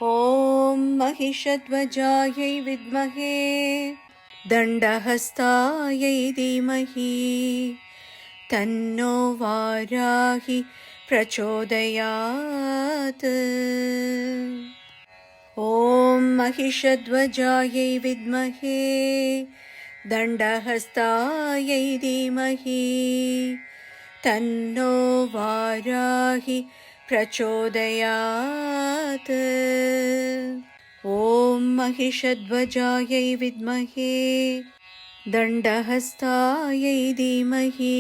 ॐ महिषध्वजायै विद्महे दण्डहस्तायै धीमहि तन्नो वाराहि प्रचोदयात्। ॐ महिषध्वजायै विद्महे दण्डहस्तायै धीमहि तन्नो वाराहि प्रचोदयात्। ॐ महिषध्वजायै विद्महे दण्डहस्तायै धीमहि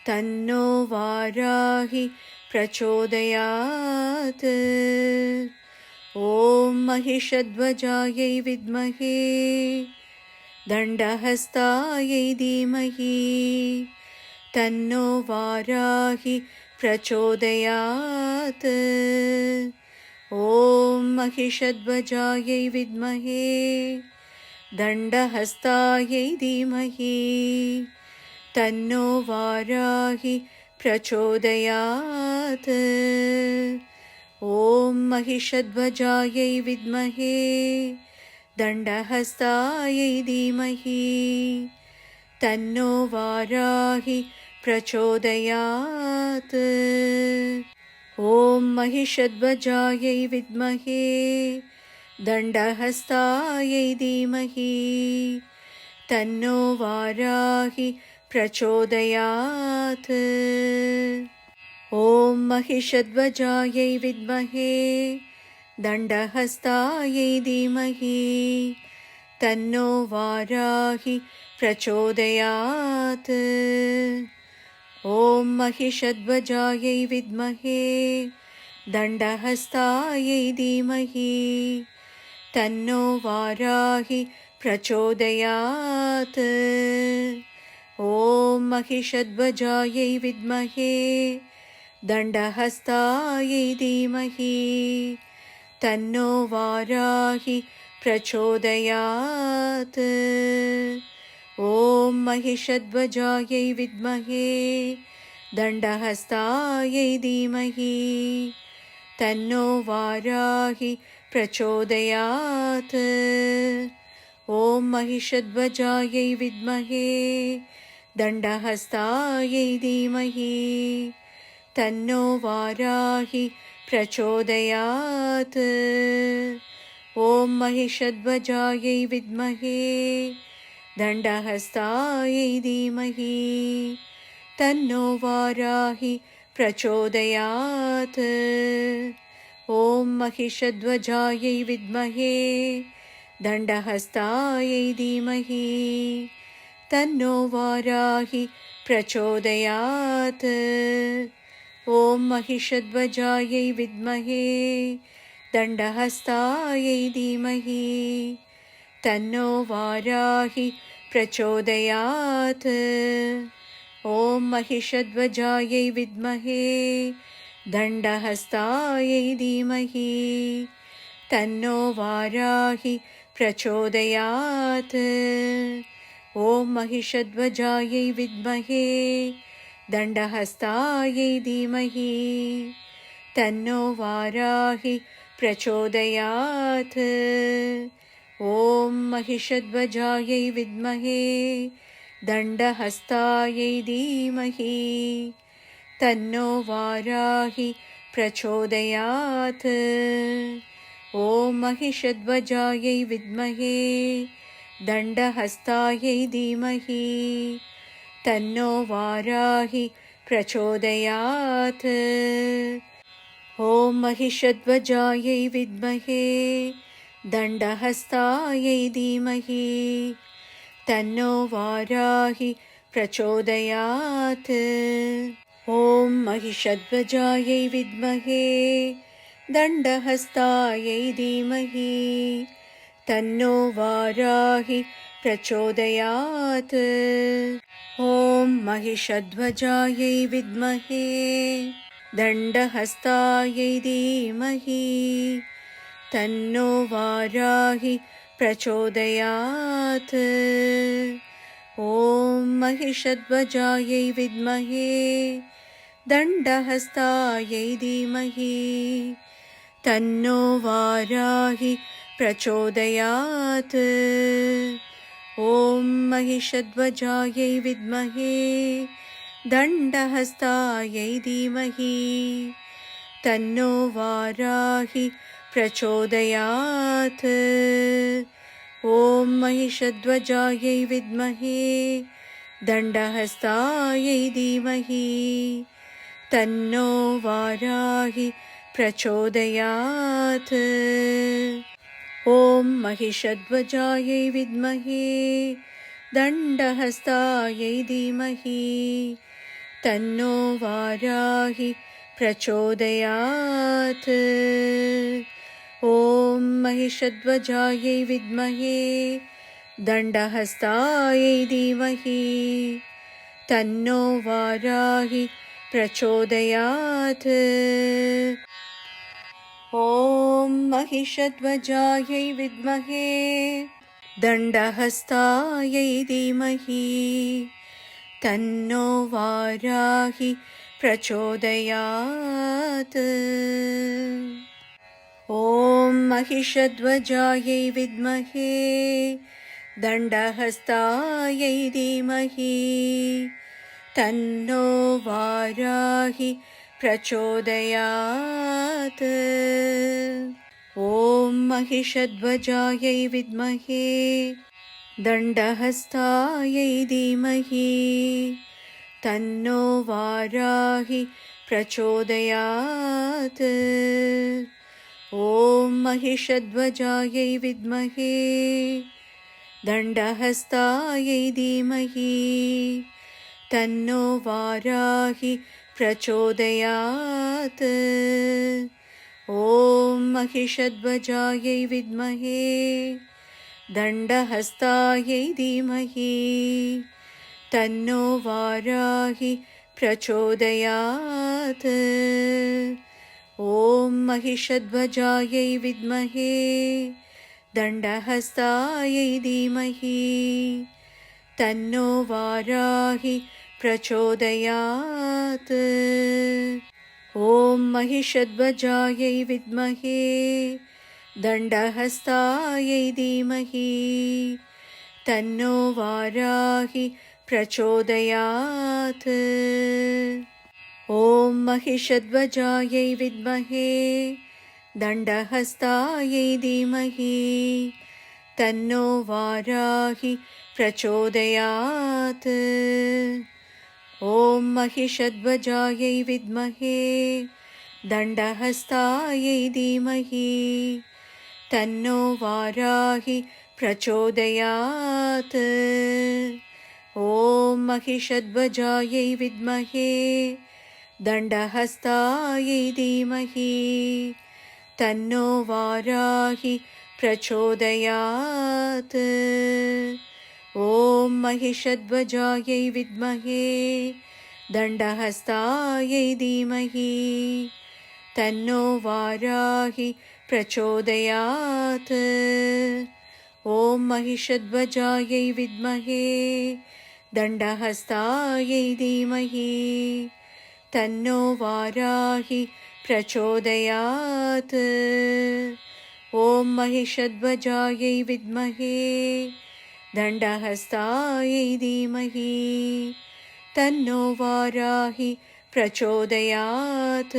तन्नो वाराहि प्रचोदयात्। ॐ महिषध्वजायै विद्महे दण्डहस्तायै धीमहि तन्नो वाराहि प्रचोदयात्। ॐ महिषध्वजायै विद्महे दण्डहस्तायै धीमहि तन्नो वाराहि प्रचोदयात्। ॐ महिषध्वजायै विद्महे दण्डहस्तायै धीमहि तन्नो वाराहि प्रचोदयात्। ॐ महिषध्वजायै विद्महे दण्डहस्तायै धीमहि तन्नो वाराहि प्रचोदयात्। ॐ महिषध्वजायै विद्महे दण्डहस्तायै धीमहि तन्नो वाराहि प्रचोदयात्। ॐ महिषध्वजायै विद्महे दण्डहस्तायै धीमहि तन्नो वाराहि प्रचोदयात्। ॐ महिषध्वजायै विद्महे दण्डहस्तायै धीमहि तन्नो वाराहि प्रचोदयात्। ॐ महिषध्वजायै विद्महे दण्डहस्तायै धीमहि तन्नो वाराहि प्रचोदयात्। ॐ महिषध्वजायै विद्महे दण्डहस्तायै धीमहि तन्नो वाराहि प्रचोदयात्। ॐ महिषध्वजायै विद्महे दण्डहस्तायै धीमहि तन्नो वाराहि प्रचोदयात्। ॐ महिषध्वजायै विद्महे दण्डहस्तायै धीमहि तन्नो वाराहि प्रचोदयात्। ॐ महिषध्वजायै विद्महे दण्डहस्तायै धीमहि तन्नो वाराहि प्रचोदयात्। ॐ महिषध्वजायै विद्महे दण्डहस्तायै धीमहि तन्नो वाराहि प्रचोदयात्। ॐ महिषध्वजायै विद्महे दण्डहस्तायै धीमहि तन्नो वाराहि प्रचोदयात्। ॐ महिषध्वजायै विद्महे दण्डहस्तायै धीमहि तन्नो वाराहि प्रचोदयात्। ॐ महिषध्वजायै विद्महे दण्डहस्तायै धीमहि तन्नो वाराहि प्रचोदयात्। ॐ महिषध्वजायै विद्महे दण्डहस्तायै धीमहि तन्नो वाराहि प्रचोदयात्। ॐ महिषध्वजायै विद्महे दण्डहस्तायै धीमहि तन्नो वाराहि प्रचोदयात्। ॐ महिषध्वजायै विद्महे दण्डहस्तायै धीमहि तन्नो वाराहि प्रचोदयात्। ॐ महिषध्वजायै विद्महे दण्डहस्तायै धीमहि तन्नो वाराहि प्रचोदयात्। ॐ महिषध्वजायै विद्महे दण्डहस्तायै धीमहि तन्नो वाराहि प्रचोदयात्। ॐ महिषध्वजायै विद्महे दण्डहस्तायै धीमहि तन्नो वाराहि प्रचोदयात्। ॐ महिषध्वजायै विद्महे दण्डहस्तायै धीमहि तन्नो वाराहि प्रचोदयात्। ॐ महिषध्वजायै विद्महे दण्डहस्तायै धीमहि तन्नो वाराहि प्रचोदयात्। ॐ महिषध्वजायै विद्महे दण्डहस्तायै धीमहि तन्नो वाराहि प्रचोदयात्। ॐ महिषध्वजायै विद्महे दण्डहस्तायै धीमहि तन्नो वाराहि प्रचोदयात्। ॐ महिषध्वजायै विद्महे दण्डहस्तायै धीमहि तन्नो वाराहि प्रचोदयात्। ॐ महिषध्वजायै विद्महे दण्डहस्तायै धीमहि तन्नो वाराहि प्रचोदयात्। ॐ महिषध्वजायै विद्महे दण्डहस्तायै धीमहि तन्नो वाराहि प्रचोदयात्। ॐ महिषध्वजायै विद्महे दण्डहस्तायै धीमहि तन्नो वाराहि प्रचोदयात्। ॐ महिषध्वजायै विद्महे दण्डहस्तायै धीमहि तन्नो वाराहि प्रचोदयात्। ॐ महिषध्वजायै विद्महे दण्डहस्तायै धीमहि तन्नो वाराहि प्रचोदयात्। ॐ महिषध्वजायै विद्महे दण्डहस्तायै धीमहि तन्नो वाराहि प्रचोदयात्। ॐ महिषध्वजायै विद्महे दण्डहस्तायै धीमहि तन्नो वाराहि प्रचोदयात्। ॐ महिषध्वजायै विद्महे दण्डहस्तायै धीमहि तन्नो वाराहि प्रचोदयात्। ॐ महिषध्वजायै विद्महे दण्डहस्तायै धीमहि तन्नो वाराहि प्रचोदयात्। ॐ महिषध्वजायै विद्महे दण्डहस्तायै धीमहि तन्नो वाराहि प्रचोदयात्।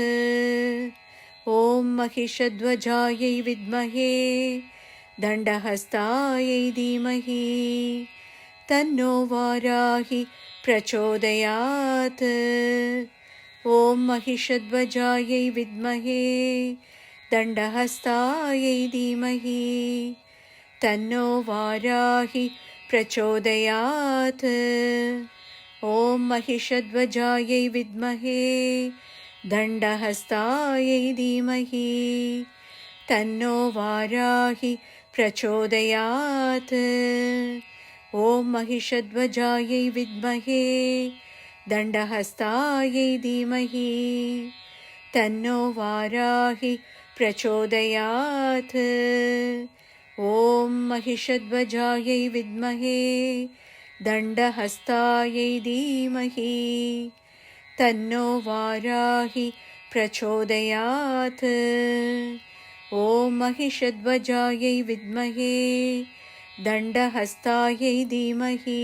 ॐ महिषध्वजायै विद्महे दण्डहस्तायै धीमहि तन्नो वाराहि प्रचोदयात्। ॐ महिषध्वजायै विद्महे दण्डहस्तायै धीमहि तन्नो वाराहि प्रचोदयात्। ॐ महिषध्वजायै विद्महे दण्डहस्तायै धीमहि तन्नो वाराहि प्रचोदयात्। ॐ महिषध्वजायै विद्महे दण्डहस्तायै धीमहि तन्नो वाराहि प्रचोदयात्। ॐ महिषध्वजायै विद्महे दण्डहस्तायै धीमहि तन्नो वाराहि प्रचोदयात्। ॐ महिषध्वजायै विद्महे दण्डहस्तायै धीमहि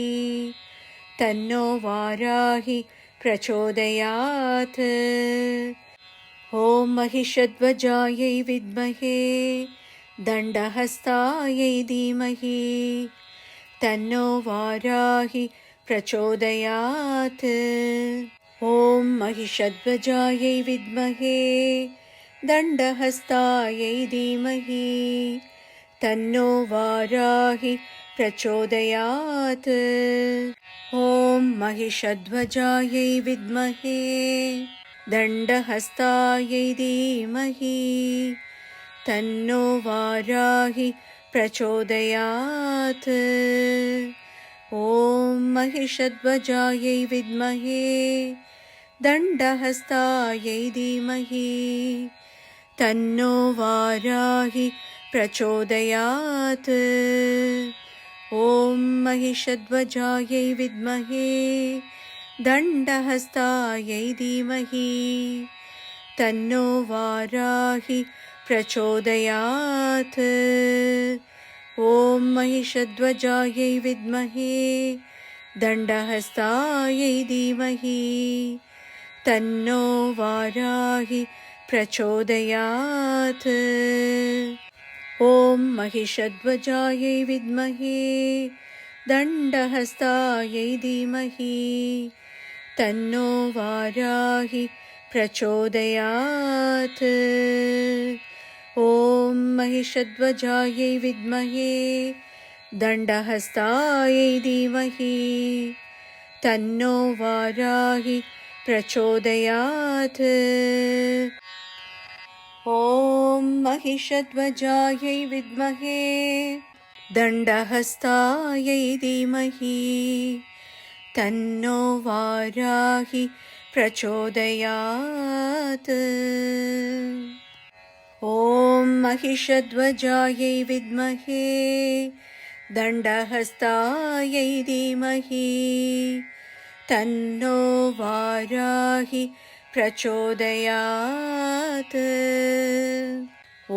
तन्नो वाराहि प्रचोदयात्। ॐ महिषध्वजायै विद्महे दण्डहस्तायै धीमहि तन्नो वाराहि प्रचोदयात्। ॐ महिषध्वजायै विद्महे दण्डहस्तायै धीमहि तन्नो वाराहि प्रचोदयात्। ॐ महिषध्वजायै विद्महे दण्डहस्तायै धीमहि तन्नो वाराहि प्रचोदयात्। ॐ महिषध्वजायै विद्महे दण्डहस्तायै धीमहि तन्नो वाराहि प्रचोदयात्। ॐ महिषध्वजायै विद्महे दण्डहस्तायै धीमहि तन्नो वाराहि प्रचोदयात्। ॐ महिषध्वजायै विद्महे दण्डहस्तायै धीमहि तन्नो वाराहि प्रचोदयात्। ॐ महिषध्वजायै विद्महे दण्डहस्तायै धीमहि तन्नो वाराहि प्रचोदयात्। ॐ महिषध्वजायै विद्महे दण्डहस्तायै धीमहि तन्नो वाराहि प्रचोदयात्। ॐ महिषध्वजायै विद्महे दण्डहस्तायै धीमहि तन्नो वाराहि प्रचोदयात्। ॐ महिषध्वजायै विद्महे दण्डहस्तायै धीमहि तन्नो वाराहि प्रचोदयात्।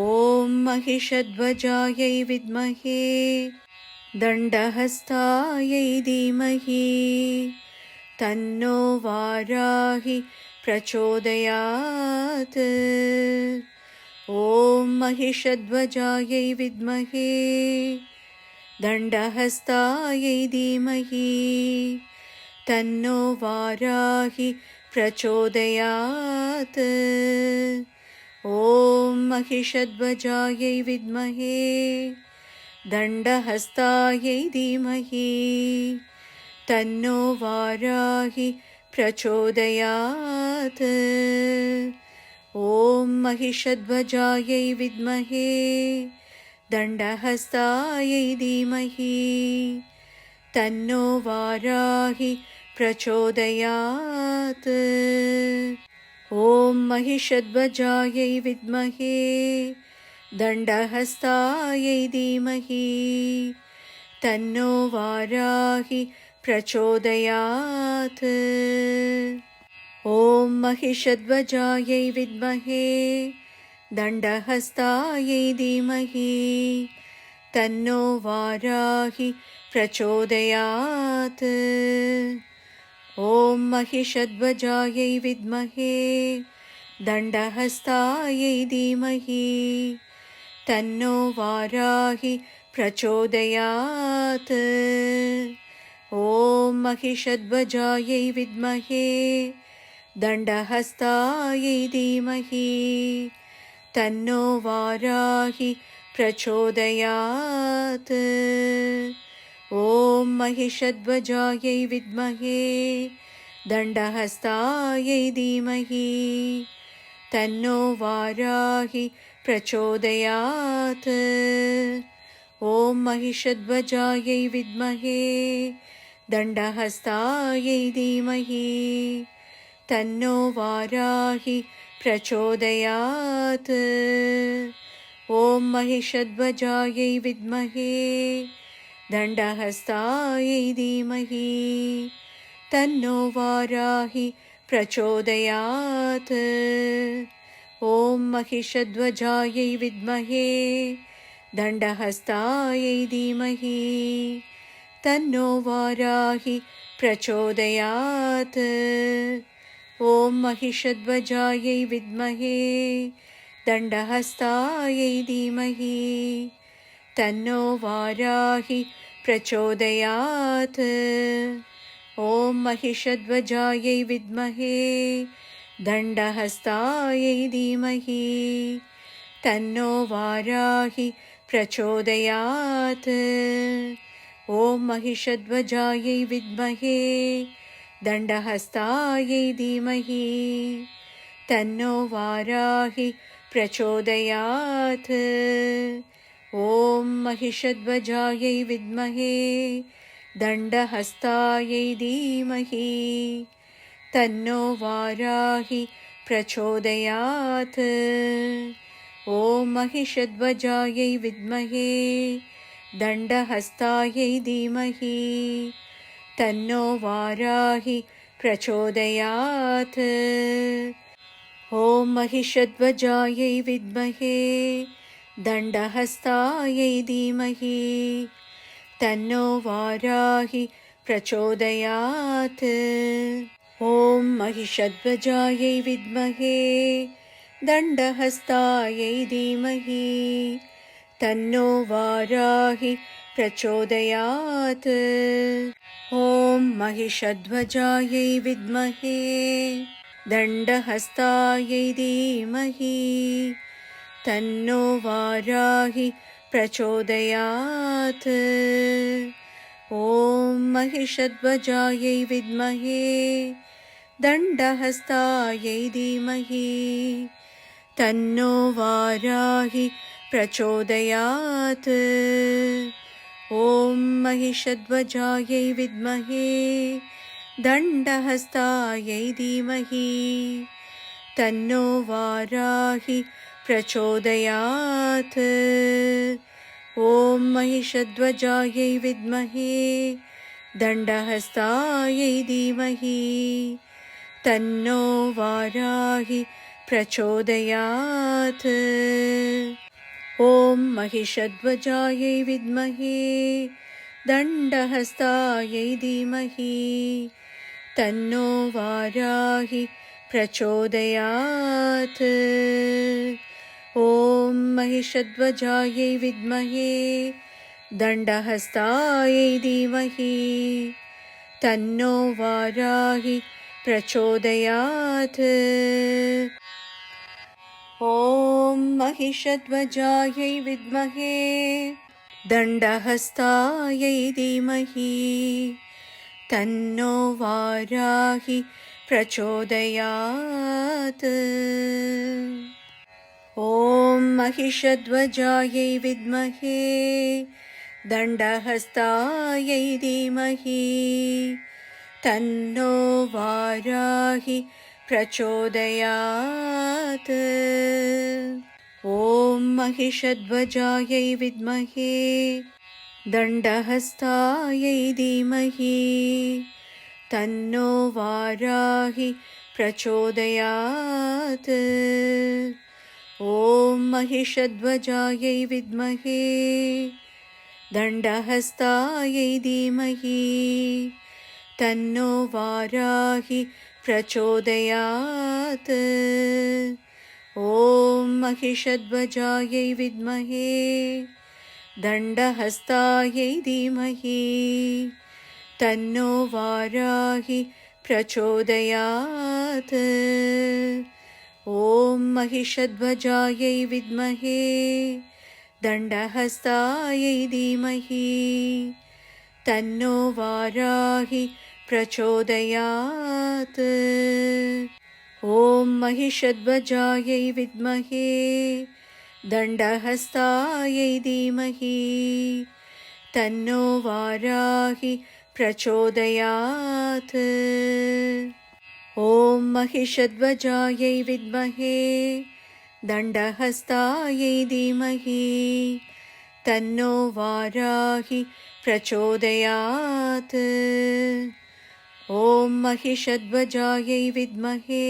ॐ महिषध्वजायै विद्महे दण्डहस्तायै धीमहि तन्नो वाराहि प्रचोदयात्। ॐ महिषध्वजायै विद्महे दण्डहस्तायै धीमहि तन्नो वाराहि प्रचोदयात्। ॐ महिषध्वजायै विद्महे दण्डहस्तायै धीमहि तन्नो वाराहि प्रचोदयात्। ॐ महिषध्वजायै विद्महे दण्डहस्तायै धीमहि तन्नो वाराहि प्रचोदयात्। ॐ महिषध्वजायै विद्महे दण्डहस्तायै धीमहि तन्नो वाराहि प्रचोदयात्। ॐ महिषध्वजायै विद्महे दण्डहस्तायै धीमहि तन्नो वाराहि प्रचोदयात्। ॐ महिषध्वजायै विद्महे दण्डहस्तायै धीमहि तन्नो वाराहि प्रचोदयात्। ॐ महिषध्वजायै विद्महे दण्डहस्तायै धीमहि तन्नो वाराहि प्रचोदयात्। ॐ महिषध्वजायै विद्महे दण्डहस्तायै धीमहि तन्नो वाराहि प्रचोदयात्। ॐ महिषध्वजायै विद्महे दण्डहस्तायै धीमहि तन्नो वाराहि प्रचोदयात्। ॐ महिषध्वजायै विद्महे दण्डहस्तायै धीमहि तन्नो वाराहि प्रचोदयात्। ॐ महिषध्वजायै विद्महे दण्डहस्तायै धीमहि तन्नो वाराहि प्रचोदयात्। ॐ महिषध्वजायै विद्महे दण्डहस्तायै धीमहि तन्नो वाराहि प्रचोदयात्। ॐ महिषध्वजायै विद्महे दण्डहस्तायै धीमहि तन्नो वाराहि प्रचोदयात्। ॐ महिषध्वजायै विद्महे दण्डहस्तायै धीमहि तन्नो वाराहि प्रचोदयात्। ॐ महिषध्वजायै विद्महे दण्डहस्तायै धीमहि तन्नो वाराहि प्रचोदयात्। ॐ महिषध्वजायै विद्महे दण्डहस्तायै धीमहि तन्नो वाराहि प्रचोदयात्। ॐ महिषध्वजायै विद्महे दण्डहस्तायै धीमहि तन्नो वाराहि प्रचोदयात्। ॐ महिषध्वजायै विद्महे दण्डहस्तायै धीमहि तन्नो वाराहि प्रचोदयात्। ॐ महिषध्वजायै विद्महे दण्डहस्तायै धीमहि तन्नो वाराहि प्रचोदयात्। ॐ महिषध्वजायै विद्महे दण्डहस्तायै धीमहि तन्नो वाराहि प्रचोदयात्। ॐ महिषध्वजायै विद्महे दण्डहस्तायै धीमहि तन्नो वाराहि प्रचोदयात्। ॐ महिषध्वजायै विद्महे दण्डहस्तायै धीमहि तन्नो वाराहि प्रचोदयात्। ॐ महिषध्वजायै विद्महे दण्डहस्तायै धीमहि तन्नो वाराहि प्रचोदयात्। ॐ महिषध्वजायै विद्महे दण्डहस्तायै धीमहि तन्नो वाराहि प्रचोदयात्। ॐ महिषध्वजायै विद्महे दण्डहस्तायै धीमहि तन्नो वाराहि प्रचोदयात्। ॐ महिषध्वजायै विद्महे दण्डहस्तायै धीमहि तन्नो वाराहि प्रचोदयात्। ॐ महिषध्वजायै विद्महे दण्डहस्तायै धीमहि तन्नो वाराहि प्रचोदयात्। ॐ महिषध्वजायै विद्महे दण्डहस्तायै धीमहि तन्नो वाराहि प्रचोदयात्। ॐ महिषध्वजायै विद्महे दण्डहस्तायै धीमहि तन्नो वाराहि प्रचोदयात्। ॐ महिषध्वजायै विद्महे दण्डहस्तायै धीमहि तन्नो वाराहि प्रचोदयात्। ॐ महिषध्वजायै विद्महे दण्डहस्तायै धीमहि तन्नो वाराहि प्रचोदयात्। ॐ महिषध्वजायै विद्महे दण्डहस्तायै धीमहि तन्नो वाराहि प्रचोदयात्। ॐ महिषध्वजायै विद्महे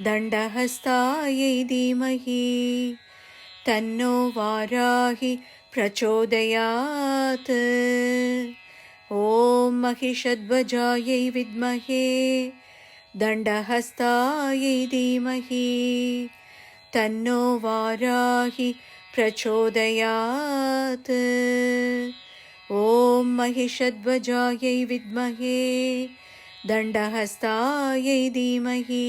दण्डहस्तायै धीमहि तन्नो वाराहि प्रचोदयात्। ॐ महिषध्वजायै विद्महे दण्डहस्तायै धीमहि तन्नो वाराहि प्रचोदयात्। ॐ महिषध्वजायै विद्महे दण्डहस्तायै धीमहि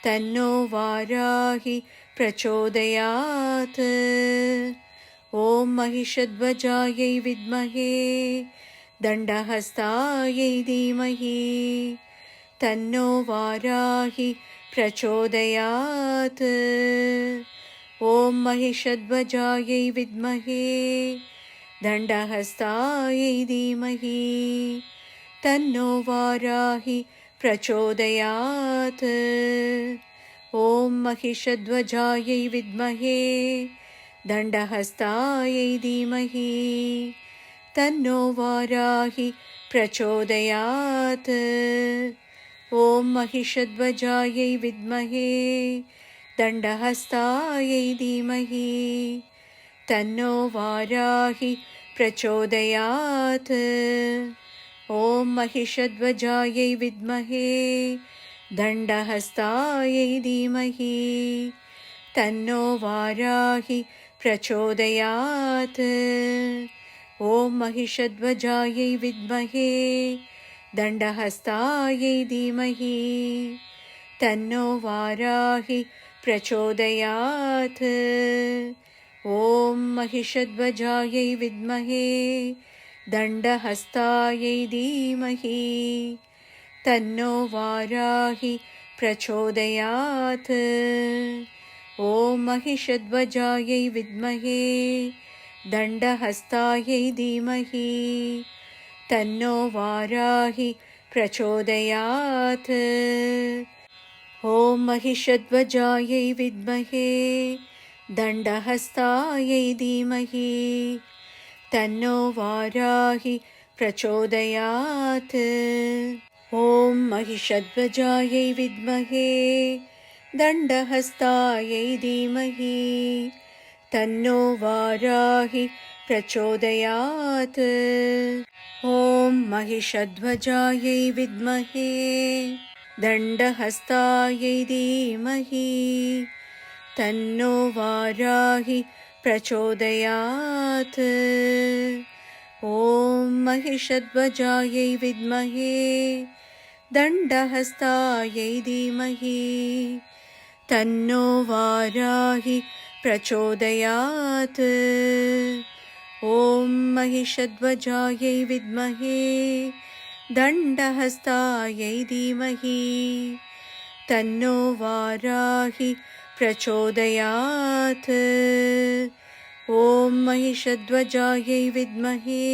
तन्नो वाराहि प्रचोदयात्। ॐ महिषध्वजायै विद्महे दण्डहस्तायै धीमहि तन्नो वाराहि प्रचोदयात्। ॐ महिषध्वजायै विद्महे दण्डहस्तायै धीमहि तन्नो वाराहि प्रचोदयात्। ॐ महिषध्वजायै विद्महे दण्डहस्तायै धीमहि तन्नो वाराहि प्रचोदयात्। ॐ महिषध्वजायै विद्महे दण्डहस्तायै धीमहि तन्नो वाराहि प्रचोदयात्। ॐ महिषध्वजायै विद्महे दण्डहस्तायै धीमहि तन्नो वाराहि प्रचोदयात्। ॐ महिषध्वजायै विद्महे दण्डहस्तायै धीमहि तन्नो वाराहि प्रचोदयात्। ॐ महिषध्वजायै विद्महे दण्डहस्तायै धीमहि तन्नो वाराहि प्रचोदयात्। ॐ महिषध्वजायै विद्महे दण्डहस्तायै धीमहि तन्नो वाराहि प्रचोदयात्। ॐ महिषध्वजायै विद्महे दण्डहस्तायै धीमहि तन्नो वाराहि प्रचोदयात्। ॐ महिषध्वजायै विद्महे दण्डहस्तायै धीमहि तन्नो वाराहि प्रचोदयात्। ॐ महिषध्वजायै विद्महे दण्डहस्तायै धीमहि तन्नो वाराहि प्रचोदयात्। ॐ महिषध्वजायै विद्महे दण्डहस्तायै धीमहि तन्नो वाराहि प्रचोदयात्। ॐ महिषध्वजायै विद्महे दण्डहस्तायै धीमहि तन्नो वाराहि प्रचोदयात्। ॐ महिषध्वजायै विद्महे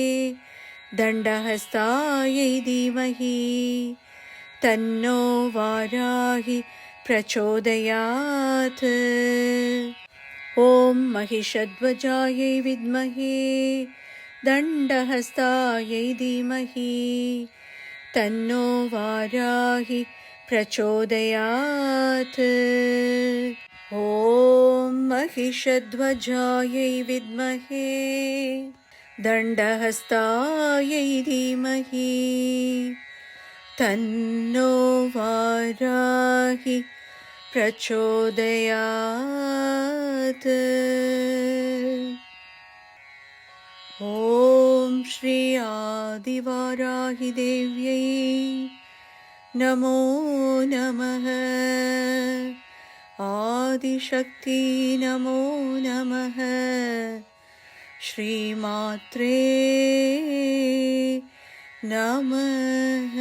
दण्डहस्तायै धीमहि तन्नो वाराहि प्रचोदयात्। ॐ महिषध्वजायै विद्महे दण्डहस्तायै धीमहि तन्नो वाराहि प्रचोदयात्। ॐ महिषध्वजायै विद्महे दण्डहस्तायै धीमहि तन्नो वाराहि प्रचोदयात्। ॐ श्री आदिवाराहि देव्यै नमो नमः। आदिशक्ति नमो नमः। श्रीमात्रे नमः।